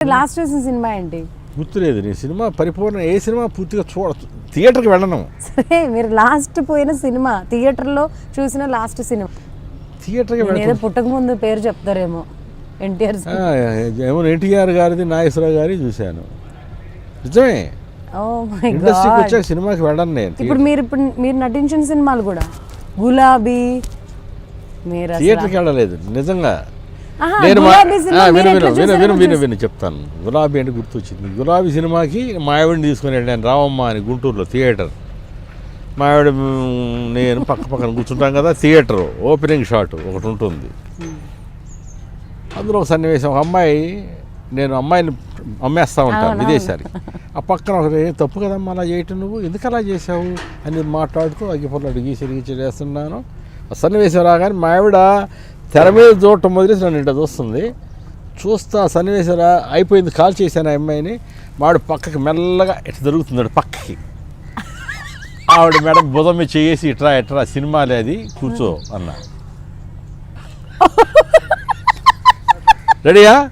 Last చూసిన cinema ఏంటి? గుర్తులేదు. నీ సినిమా పరిపూర్ణ ఏ సినిమా పూర్తిగా థియేటర్కి వెళ్ళను. సరే, మీరు లాస్ట్ పోయిన సినిమా థియేటర్లో చూసిన లాస్ట్ సినిమా థియేటర్కి ఏదో పుట్టక ముందు పేరు చెప్తారేమో. ఎన్టీఆర్ ఏమో ఎన్టీఆర్ గారిది నాగేశ్వరరావు గారి చూశాను. నిజమే. ఓ మై ఇండస్ట్రీకి గాడ్. వచ్చాక సినిమాకి వెళ్ళను నేను. ఇప్పుడు మీరు నటించిన సినిమాలు కూడా గులాబీ మీరు అసలు- థియేటర్కి వెళ్ళలేదు నిజంగా. ఆహా, నేను గులాబీ సినిమా మీరు విను ఎట్లా విను చూసారో విను విను చూసి- విను చెప్తాను. గులాబీ అంటే గుర్తొచ్చింది. గులాబీ సినిమాకి మా ఆవిడని తీసుకుని వెళ్ళాను, రావమ్మ అని, గుంటూరులో థియేటర్. మా ఆవిడ నేను పక్కన కూర్చుంటాం కదా, థియేటర్ ఓపెనింగ్ షాట్ ఒకటి ఉంటుంది. అందులో ఒక సన్నివేశం, ఒక అమ్మాయి, నేను అమ్మాయిని అమ్మేస్తూ ఉంటాను విదేశానికి. ఆ పక్కన ఒకటి, తప్పు కదమ్మా అలా చేయటం, నువ్వు ఎందుకు అలా చేసావు అని మాట్లాడుతూ అగ్గిపొరలు గీసి చేస్తున్నాను. ఆ సన్నివేశం రాగానే మా ఆవిడ తెర మీద చూడటం మొదలేసి నన్ను ఇంట చూస్తుంది. చూస్తా సన్నివేశం అయిపోయింది, కాల్ చేశాను ఆ అమ్మాయిని. మావిడ పక్కకి మెల్లగా ఇట్లా జరుగుతున్నాడు పక్కకి. ఆవిడ మేడం బుధం మీద చేసి ఇట్రా సినిమాలే అది, కూర్చో అన్నా. రెడీయా?